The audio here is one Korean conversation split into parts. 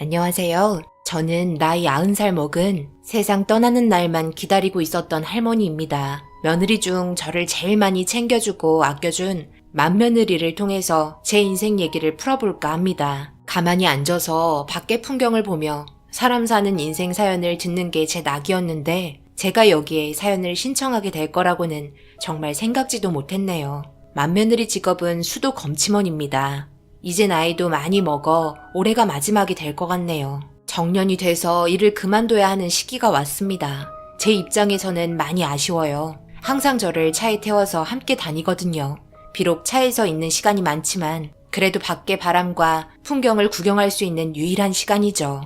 안녕하세요. 저는 나이 90살 먹은 세상 떠나는 날만 기다리고 있었던 할머니입니다. 며느리 중 저를 제일 많이 챙겨주고 아껴준 맏며느리를 통해서 제 인생 얘기를 풀어볼까 합니다. 가만히 앉아서 밖의 풍경을 보며 사람 사는 인생 사연을 듣는 게 제 낙이었는데 제가 여기에 사연을 신청하게 될 거라고는 정말 생각지도 못했네요. 맏며느리 직업은 수도 검침원입니다. 이제 나이도 많이 먹어 올해가 마지막이 될 것 같네요. 정년이 돼서 일을 그만둬야 하는 시기가 왔습니다. 제 입장에서는 많이 아쉬워요. 항상 저를 차에 태워서 함께 다니거든요. 비록 차에서 있는 시간이 많지만 그래도 밖의 바람과 풍경을 구경할 수 있는 유일한 시간이죠.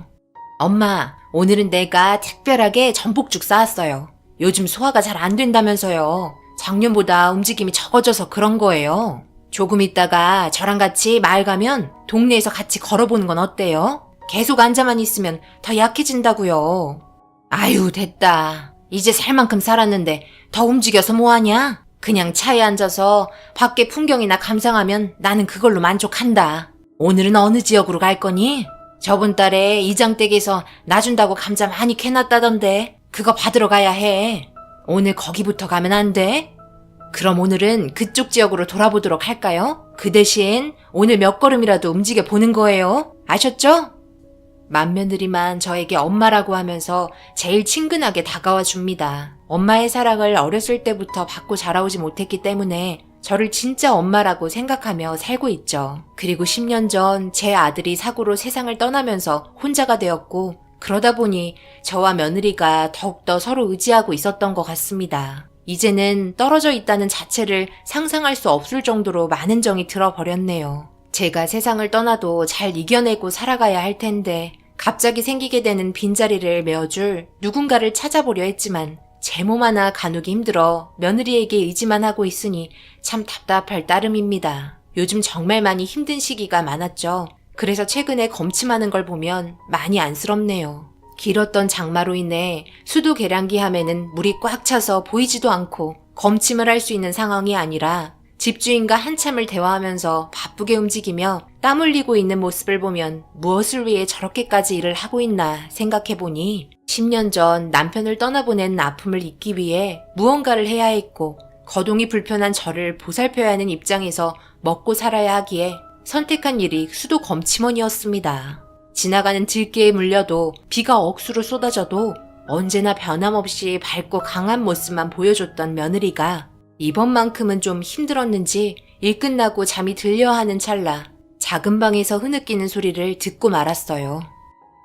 엄마, 오늘은 내가 특별하게 전복죽 쌓았어요. 요즘 소화가 잘 안 된다면서요. 작년보다 움직임이 적어져서 그런 거예요. 조금 있다가 저랑 같이 마을 가면 동네에서 같이 걸어보는 건 어때요? 계속 앉아만 있으면 더 약해진다고요. 아유, 됐다. 이제 살 만큼 살았는데 더 움직여서 뭐하냐? 그냥 차에 앉아서 밖에 풍경이나 감상하면 나는 그걸로 만족한다. 오늘은 어느 지역으로 갈 거니? 저번 달에 이장댁에서 나 준다고 감자 많이 캐놨다던데 그거 받으러 가야 해. 오늘 거기부터 가면 안 돼? 그럼 오늘은 그쪽 지역으로 돌아보도록 할까요? 그 대신 오늘 몇 걸음이라도 움직여 보는 거예요. 아셨죠? 맏며느리만 저에게 엄마라고 하면서 제일 친근하게 다가와 줍니다. 엄마의 사랑을 어렸을 때부터 받고 자라오지 못했기 때문에 저를 진짜 엄마라고 생각하며 살고 있죠. 그리고 10년 전 제 아들이 사고로 세상을 떠나면서 혼자가 되었고 그러다 보니 저와 며느리가 더욱더 서로 의지하고 있었던 것 같습니다. 이제는 떨어져 있다는 자체를 상상할 수 없을 정도로 많은 정이 들어버렸네요. 제가 세상을 떠나도 잘 이겨내고 살아가야 할 텐데 갑자기 생기게 되는 빈자리를 메워줄 누군가를 찾아보려 했지만 제 몸 하나 가누기 힘들어 며느리에게 의지만 하고 있으니 참 답답할 따름입니다. 요즘 정말 많이 힘든 시기가 많았죠. 그래서 최근에 검침하는 걸 보면 많이 안쓰럽네요. 길었던 장마로 인해 수도 계량기 함에는 물이 꽉 차서 보이지도 않고 검침을 할 수 있는 상황이 아니라 집주인과 한참을 대화하면서 바쁘게 움직이며 땀 흘리고 있는 모습을 보면 무엇을 위해 저렇게까지 일을 하고 있나 생각해보니 10년 전 남편을 떠나보낸 아픔을 잊기 위해 무언가를 해야 했고 거동이 불편한 저를 보살펴야 하는 입장에서 먹고 살아야 하기에 선택한 일이 수도 검침원이었습니다. 지나가는 들개에 물려도 비가 억수로 쏟아져도 언제나 변함없이 밝고 강한 모습만 보여줬던 며느리가 이번만큼은 좀 힘들었는지 일 끝나고 잠이 들려 하는 찰나 작은 방에서 흐느끼는 소리를 듣고 말았어요.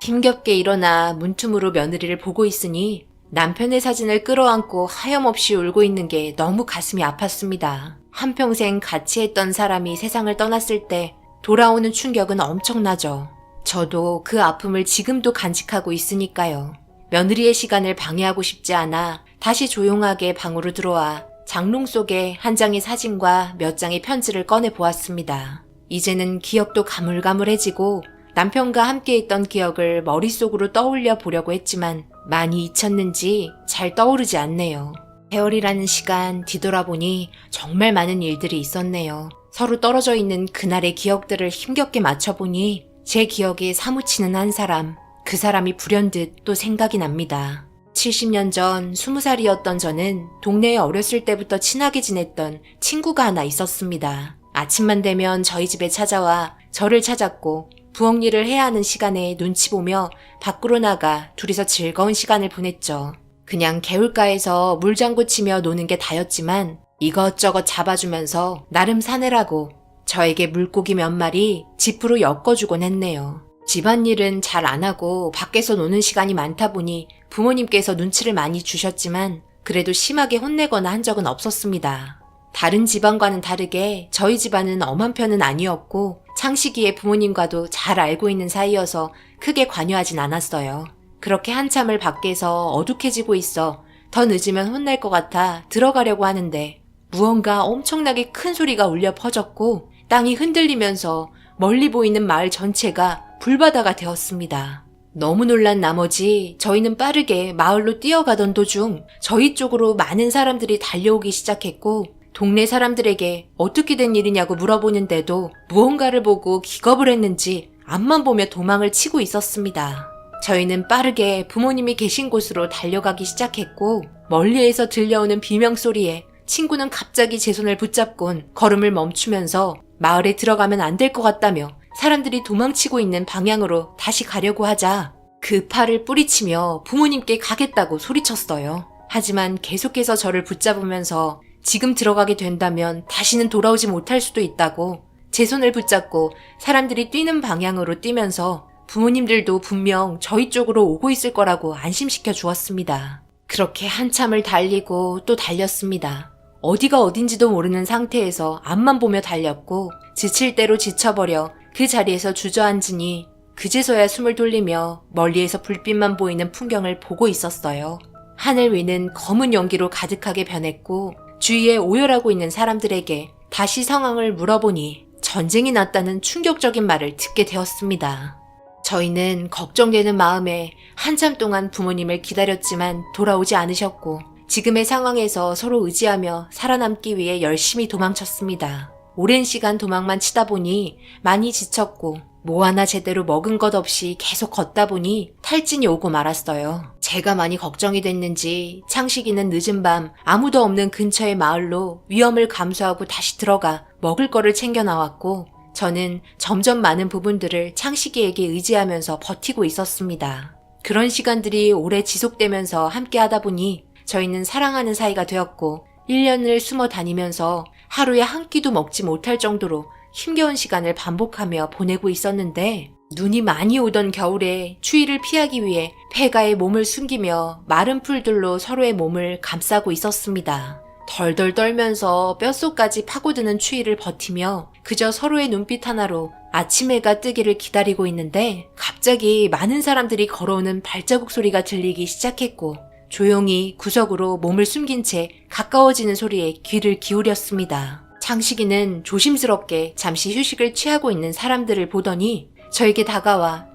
힘겹게 일어나 문틈으로 며느리를 보고 있으니 남편의 사진을 끌어안고 하염없이 울고 있는 게 너무 가슴이 아팠습니다. 한평생 같이 했던 사람이 세상을 떠났을 때 돌아오는 충격은 엄청나죠. 저도 그 아픔을 지금도 간직하고 있으니까요. 며느리의 시간을 방해하고 싶지 않아 다시 조용하게 방으로 들어와 장롱 속에 한 장의 사진과 몇 장의 편지를 꺼내 보았습니다. 이제는 기억도 가물가물해지고 남편과 함께 있던 기억을 머릿속으로 떠올려 보려고 했지만 많이 잊혔는지 잘 떠오르지 않네요. 세월이라는 시간 뒤돌아보니 정말 많은 일들이 있었네요. 서로 떨어져 있는 그날의 기억들을 힘겹게 맞춰보니 제 기억에 사무치는 한 사람, 그 사람이 불현듯 또 생각이 납니다. 70년 전 20살이었던 저는 동네에 어렸을 때부터 친하게 지냈던 친구가 하나 있었습니다. 아침만 되면 저희 집에 찾아와 저를 찾았고 부엌 일을 해야 하는 시간에 눈치 보며 밖으로 나가 둘이서 즐거운 시간을 보냈죠. 그냥 개울가에서 물장구 치며 노는 게 다였지만 이것저것 잡아주면서 나름 사내라고 저에게 물고기 몇 마리 지프로 엮어주곤 했네요. 집안일은 잘 안 하고 밖에서 노는 시간이 많다 보니 부모님께서 눈치를 많이 주셨지만 그래도 심하게 혼내거나 한 적은 없었습니다. 다른 집안과는 다르게 저희 집안은 엄한 편은 아니었고 창시기에 부모님과도 잘 알고 있는 사이여서 크게 관여하진 않았어요. 그렇게 한참을 밖에서 어둑해지고 있어 더 늦으면 혼날 것 같아 들어가려고 하는데 무언가 엄청나게 큰 소리가 울려 퍼졌고 땅이 흔들리면서 멀리 보이는 마을 전체가 불바다가 되었습니다. 너무 놀란 나머지 저희는 빠르게 마을로 뛰어가던 도중 저희 쪽으로 많은 사람들이 달려오기 시작했고 동네 사람들에게 어떻게 된 일이냐고 물어보는데도 무언가를 보고 기겁을 했는지 앞만 보며 도망을 치고 있었습니다. 저희는 빠르게 부모님이 계신 곳으로 달려가기 시작했고 멀리에서 들려오는 비명소리에 친구는 갑자기 제 손을 붙잡곤 걸음을 멈추면서 마을에 들어가면 안 될 것 같다며 사람들이 도망치고 있는 방향으로 다시 가려고 하자 그 팔을 뿌리치며 부모님께 가겠다고 소리쳤어요. 하지만 계속해서 저를 붙잡으면서 지금 들어가게 된다면 다시는 돌아오지 못할 수도 있다고 제 손을 붙잡고 사람들이 뛰는 방향으로 뛰면서 부모님들도 분명 저희 쪽으로 오고 있을 거라고 안심시켜 주었습니다. 그렇게 한참을 달리고 또 달렸습니다. 어디가 어딘지도 모르는 상태에서 앞만 보며 달렸고 지칠 대로 지쳐버려 그 자리에서 주저앉으니 그제서야 숨을 돌리며 멀리에서 불빛만 보이는 풍경을 보고 있었어요. 하늘 위는 검은 연기로 가득하게 변했고 주위에 오열하고 있는 사람들에게 다시 상황을 물어보니 전쟁이 났다는 충격적인 말을 듣게 되었습니다. 저희는 걱정되는 마음에 한참 동안 부모님을 기다렸지만 돌아오지 않으셨고 지금의 상황에서 서로 의지하며 살아남기 위해 열심히 도망쳤습니다. 오랜 시간 도망만 치다 보니 많이 지쳤고 뭐 하나 제대로 먹은 것 없이 계속 걷다 보니 탈진이 오고 말았어요. 제가 많이 걱정이 됐는지 창식이는 늦은 밤 아무도 없는 근처의 마을로 위험을 감수하고 다시 들어가 먹을 거를 챙겨 나왔고 저는 점점 많은 부분들을 창식이에게 의지하면서 버티고 있었습니다. 그런 시간들이 오래 지속되면서 함께 하다 보니 저희는 사랑하는 사이가 되었고 1년을 숨어 다니면서 하루에 한 끼도 먹지 못할 정도로 힘겨운 시간을 반복하며 보내고 있었는데 눈이 많이 오던 겨울에 추위를 피하기 위해 폐가에 몸을 숨기며 마른 풀들로 서로의 몸을 감싸고 있었습니다. 덜덜 떨면서 뼛속까지 파고드는 추위를 버티며 그저 서로의 눈빛 하나로 아침 해가 뜨기를 기다리고 있는데 갑자기 많은 사람들이 걸어오는 발자국 소리가 들리기 시작했고 조용히 구석으로 몸을 숨긴 채 가까워지는 소리에 귀를 기울였습니다. 창식이는 조심스럽게 잠시 휴식을 취하고 있는 사람들을 보더니 저에게 다가와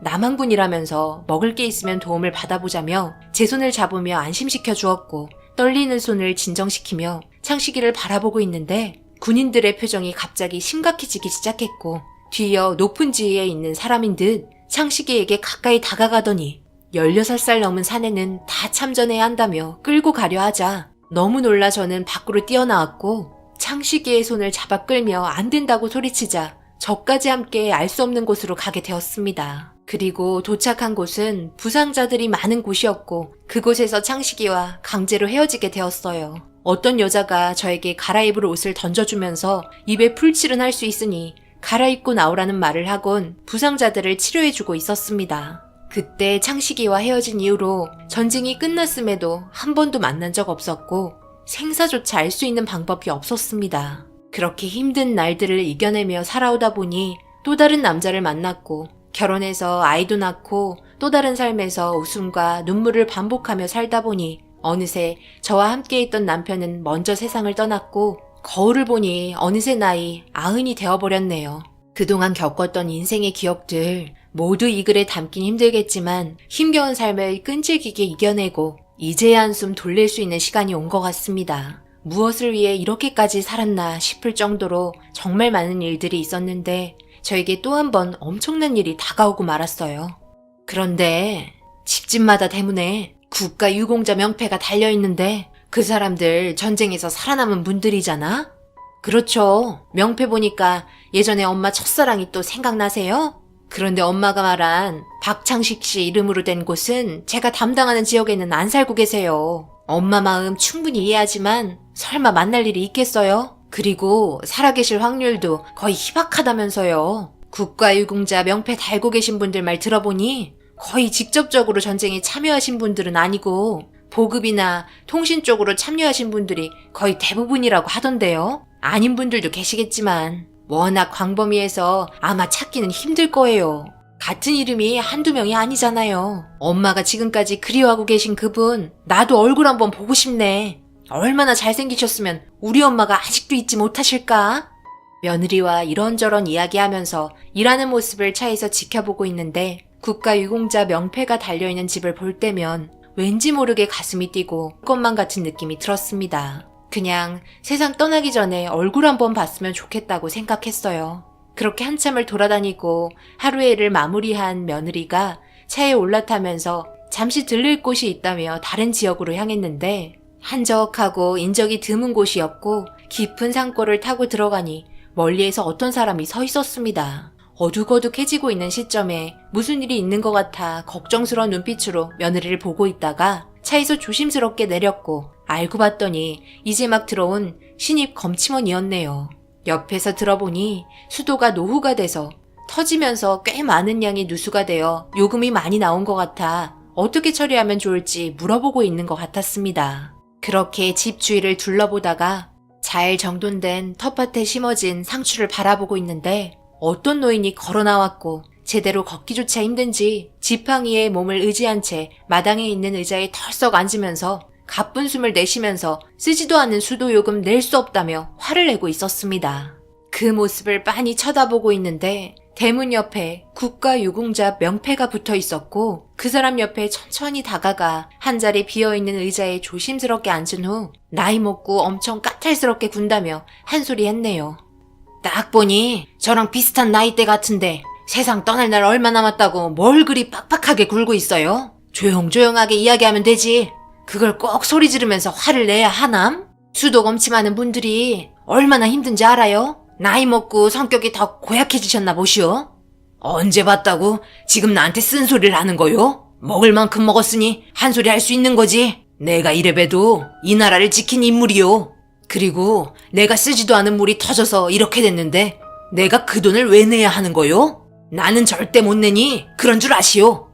남한군이라면서 먹을 게 있으면 도움을 받아보자며 제 손을 잡으며 안심시켜 주었고 떨리는 손을 진정시키며 창식이를 바라보고 있는데 군인들의 표정이 갑자기 심각해지기 시작했고 뒤이어 높은 지위에 있는 사람인 듯 창식이에게 가까이 다가가더니 16살 넘은 사내는 다 참전해야 한다며 끌고 가려 하자 너무 놀라 저는 밖으로 뛰어나왔고 창식이의 손을 잡아 끌며 안 된다고 소리치자 저까지 함께 알 수 없는 곳으로 가게 되었습니다. 그리고 도착한 곳은 부상자들이 많은 곳이었고 그곳에서 창식이와 강제로 헤어지게 되었어요. 어떤 여자가 저에게 갈아입을 옷을 던져주면서 입에 풀칠은 할 수 있으니 갈아입고 나오라는 말을 하곤 부상자들을 치료해주고 있었습니다. 그때 창식이와 헤어진 이후로 전쟁이 끝났음에도 한 번도 만난 적 없었고 생사조차 알 수 있는 방법이 없었습니다. 그렇게 힘든 날들을 이겨내며 살아오다 보니 또 다른 남자를 만났고 결혼해서 아이도 낳고 또 다른 삶에서 웃음과 눈물을 반복하며 살다 보니 어느새 저와 함께 있던 남편은 먼저 세상을 떠났고 거울을 보니 어느새 나이 90이 되어버렸네요. 그동안 겪었던 인생의 기억들 모두 이 글에 담긴 힘들겠지만 힘겨운 삶을 끈질기게 이겨내고 이제야 한숨 돌릴 수 있는 시간이 온 것 같습니다. 무엇을 위해 이렇게까지 살았나 싶을 정도로 정말 많은 일들이 있었는데 저에게 또 한 번 엄청난 일이 다가오고 말았어요. 그런데 집집마다 대문에 국가 유공자 명패가 달려있는데 그 사람들 전쟁에서 살아남은 분들이잖아? 그렇죠. 명패 보니까 예전에 엄마 첫사랑이 또 생각나세요? 그런데 엄마가 말한 박창식 씨 이름으로 된 곳은 제가 담당하는 지역에는 안 살고 계세요. 엄마 마음 충분히 이해하지만 설마 만날 일이 있겠어요? 그리고 살아계실 확률도 거의 희박하다면서요. 국가유공자 명패 달고 계신 분들 말 들어보니 거의 직접적으로 전쟁에 참여하신 분들은 아니고 보급이나 통신 쪽으로 참여하신 분들이 거의 대부분이라고 하던데요. 아닌 분들도 계시겠지만 워낙 광범위해서 아마 찾기는 힘들 거예요. 같은 이름이 한두 명이 아니잖아요. 엄마가 지금까지 그리워하고 계신 그분 나도 얼굴 한번 보고 싶네. 얼마나 잘생기셨으면 우리 엄마가 아직도 잊지 못하실까? 며느리와 이런저런 이야기하면서 일하는 모습을 차에서 지켜보고 있는데 국가유공자 명패가 달려있는 집을 볼 때면 왠지 모르게 가슴이 뛰고 것만 같은 느낌이 들었습니다. 그냥 세상 떠나기 전에 얼굴 한번 봤으면 좋겠다고 생각했어요. 그렇게 한참을 돌아다니고 하루의 일을 마무리한 며느리가 차에 올라타면서 잠시 들릴 곳이 있다며 다른 지역으로 향했는데 한적하고 인적이 드문 곳이었고 깊은 산골을 타고 들어가니 멀리에서 어떤 사람이 서 있었습니다. 어둑어둑해지고 있는 시점에 무슨 일이 있는 것 같아 걱정스러운 눈빛으로 며느리를 보고 있다가 차에서 조심스럽게 내렸고 알고 봤더니 이제 막 들어온 신입 검침원이었네요. 옆에서 들어보니 수도가 노후가 돼서 터지면서 꽤 많은 양이 누수가 되어 요금이 많이 나온 것 같아 어떻게 처리하면 좋을지 물어보고 있는 것 같았습니다. 그렇게 집 주위를 둘러보다가 잘 정돈된 텃밭에 심어진 상추를 바라보고 있는데 어떤 노인이 걸어 나왔고 제대로 걷기조차 힘든지 지팡이에 몸을 의지한 채 마당에 있는 의자에 털썩 앉으면서 가쁜 숨을 내쉬면서 쓰지도 않은 수도요금 낼 수 없다며 화를 내고 있었습니다. 그 모습을 빤히 쳐다보고 있는데 대문 옆에 국가유공자 명패가 붙어 있었고 그 사람 옆에 천천히 다가가 한 자리 비어있는 의자에 조심스럽게 앉은 후 나이 먹고 엄청 까탈스럽게 군다며 한 소리 했네요. 딱 보니 저랑 비슷한 나이대 같은데 세상 떠날 날 얼마 남았다고 뭘 그리 빡빡하게 굴고 있어요? 조용조용하게 이야기하면 되지. 그걸 꼭 소리 지르면서 화를 내야 하남? 수도 검침하는 분들이 얼마나 힘든지 알아요? 나이 먹고 성격이 더 고약해지셨나 보시오. 언제 봤다고 지금 나한테 쓴소리를 하는 거요? 먹을 만큼 먹었으니 한 소리 할 수 있는 거지. 내가 이래봬도 이 나라를 지킨 인물이요. 그리고 내가 쓰지도 않은 물이 터져서 이렇게 됐는데 내가 그 돈을 왜 내야 하는 거요? 나는 절대 못 내니 그런 줄 아시오.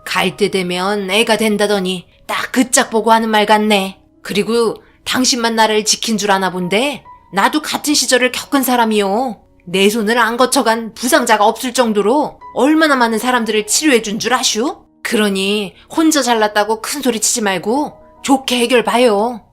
갈 때 되면 애가 된다더니 딱 그 짝 보고 하는 말 같네. 그리고 당신만 나를 지킨 줄 아나 본데 나도 같은 시절을 겪은 사람이요. 내 손을 안 거쳐간 부상자가 없을 정도로 얼마나 많은 사람들을 치료해 준 줄 아슈? 그러니 혼자 잘났다고 큰 소리 치지 말고 좋게 해결 봐요.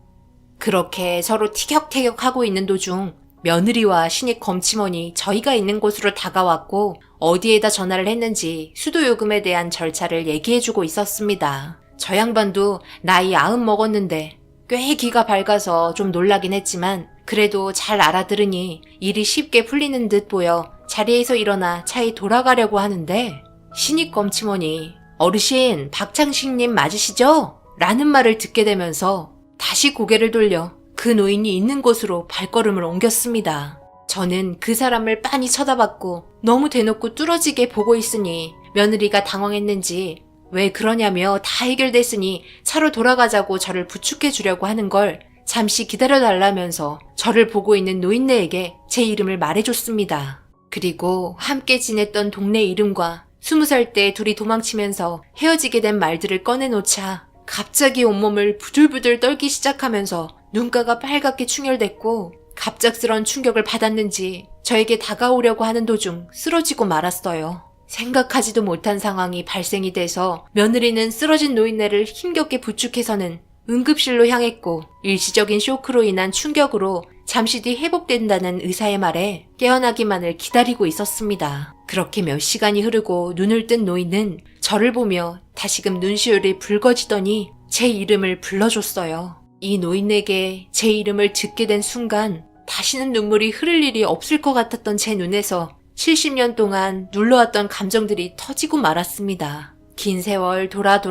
그렇게 서로 티격태격하고 있는 도중 며느리와 신입 검침원이 저희가 있는 곳으로 다가왔고 어디에다 전화를 했는지 수도요금에 대한 절차를 얘기해주고 있었습니다. 저 양반도 나이 90 먹었는데 꽤 기가 밝아서 좀 놀라긴 했지만 그래도 잘 알아들으니 일이 쉽게 풀리는 듯 보여 자리에서 일어나 차에 돌아가려고 하는데 신입 검침원이 어르신 박창식님 맞으시죠? 라는 말을 듣게 되면서 다시 고개를 돌려 그 노인이 있는 곳으로 발걸음을 옮겼습니다. 저는 그 사람을 빤히 쳐다봤고 너무 대놓고 뚫어지게 보고 있으니 며느리가 당황했는지 왜 그러냐며 다 해결됐으니 차로 돌아가자고 저를 부축해 주려고 하는 걸 잠시 기다려달라면서 저를 보고 있는 노인네에게 제 이름을 말해줬습니다. 그리고 함께 지냈던 동네 이름과 20살 때 둘이 도망치면서 헤어지게 된 말들을 꺼내놓자 갑자기 온몸을 부들부들 떨기 시작하면서 눈가가 빨갛게 충혈됐고 갑작스런 충격을 받았는지 저에게 다가오려고 하는 도중 쓰러지고 말았어요. 생각하지도 못한 상황이 발생이 돼서 며느리는 쓰러진 노인네를 힘겹게 부축해서는 응급실로 향했고 일시적인 쇼크로 인한 충격으로 잠시 뒤 회복된다는 의사의 말에 깨어나기만을 기다리고 있었습니다. 그렇게 몇 시간이 흐르고 눈을 뜬 노인은 저를 보며 다시금 눈시울이 붉어지더니 제 이름을 불러줬어요. 이 노인에게 제 이름을 듣게 된 순간 다시는 눈물이 흐를 일이 없을 것 같았던 제 눈에서 70년 동안 눌러왔던 감정들이 터지고 말았습니다. 긴 세월 돌아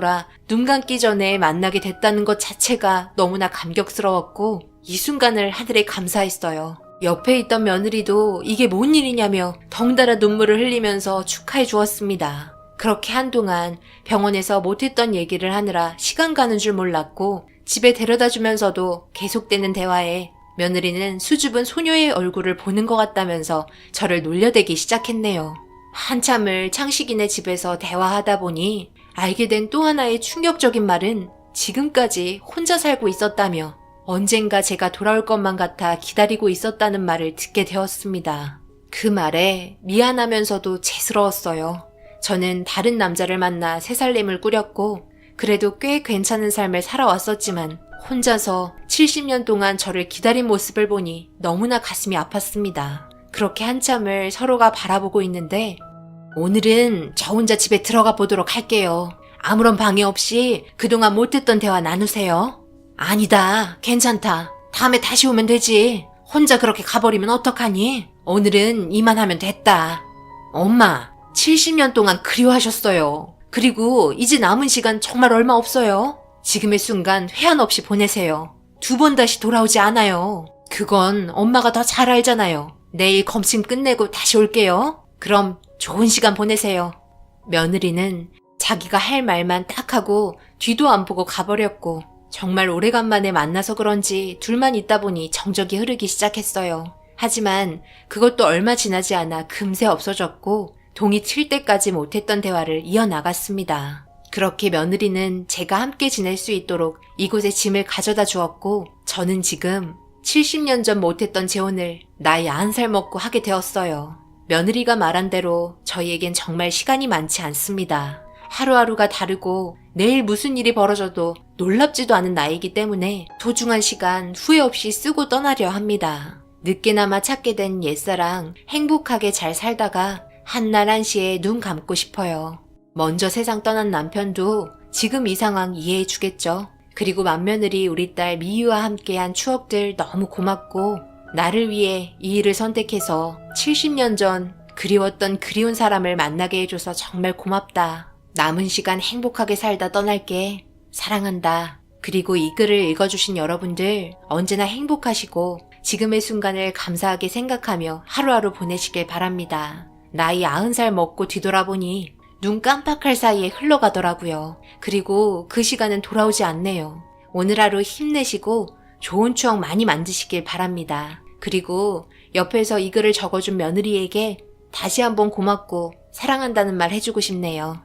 눈 감기 전에 만나게 됐다는 것 자체가 너무나 감격스러웠고 이 순간을 하늘에 감사했어요. 옆에 있던 며느리도 이게 뭔 일이냐며 덩달아 눈물을 흘리면서 축하해 주었습니다. 그렇게 한동안 병원에서 못했던 얘기를 하느라 시간 가는 줄 몰랐고 집에 데려다 주면서도 계속되는 대화에 며느리는 수줍은 소녀의 얼굴을 보는 것 같다면서 저를 놀려대기 시작했네요. 한참을 창식이네 집에서 대화하다 보니 알게 된 또 하나의 충격적인 말은 지금까지 혼자 살고 있었다며 언젠가 제가 돌아올 것만 같아 기다리고 있었다는 말을 듣게 되었습니다. 그 말에 미안하면서도 죄스러웠어요. 저는 다른 남자를 만나 새 살림을 꾸렸고 그래도 꽤 괜찮은 삶을 살아왔었지만 혼자서 70년 동안 저를 기다린 모습을 보니 너무나 가슴이 아팠습니다. 그렇게 한참을 서로가 바라보고 있는데 오늘은 저 혼자 집에 들어가 보도록 할게요. 아무런 방해 없이 그동안 못했던 대화 나누세요. 아니다. 괜찮다. 다음에 다시 오면 되지. 혼자 그렇게 가버리면 어떡하니? 오늘은 이만하면 됐다. 엄마, 70년 동안 그리워하셨어요. 그리고 이제 남은 시간 정말 얼마 없어요. 지금의 순간 회한 없이 보내세요. 2번 다시 돌아오지 않아요. 그건 엄마가 더 잘 알잖아요. 내일 검침 끝내고 다시 올게요. 그럼 좋은 시간 보내세요. 며느리는 자기가 할 말만 딱 하고 뒤도 안 보고 가버렸고, 정말 오래간만에 만나서 그런지 둘만 있다 보니 정적이 흐르기 시작했어요. 하지만 그것도 얼마 지나지 않아 금세 없어졌고, 동이 튈 때까지 못했던 대화를 이어나갔습니다. 그렇게 며느리는 제가 함께 지낼 수 있도록 이곳에 짐을 가져다 주었고, 저는 지금 70년 전 못했던 재혼을 나이 90살 먹고 하게 되었어요. 며느리가 말한 대로 저희에겐 정말 시간이 많지 않습니다. 하루하루가 다르고 내일 무슨 일이 벌어져도 놀랍지도 않은 나이기 때문에 소중한 시간 후회 없이 쓰고 떠나려 합니다. 늦게나마 찾게 된 옛사랑 행복하게 잘 살다가 한날 한시에 눈 감고 싶어요. 먼저 세상 떠난 남편도 지금 이 상황 이해해 주겠죠. 그리고 맏며느리 우리 딸 미유와 함께한 추억들 너무 고맙고, 나를 위해 이 일을 선택해서 70년 전 그리웠던 그리운 사람을 만나게 해줘서 정말 고맙다. 남은 시간 행복하게 살다 떠날게. 사랑한다. 그리고 이 글을 읽어주신 여러분들 언제나 행복하시고 지금의 순간을 감사하게 생각하며 하루하루 보내시길 바랍니다. 나이 90살 먹고 뒤돌아보니 눈 깜빡할 사이에 흘러가더라고요. 그리고 그 시간은 돌아오지 않네요. 오늘 하루 힘내시고 좋은 추억 많이 만드시길 바랍니다. 그리고 옆에서 이 글을 적어준 며느리에게 다시 한번 고맙고 사랑한다는 말 해주고 싶네요.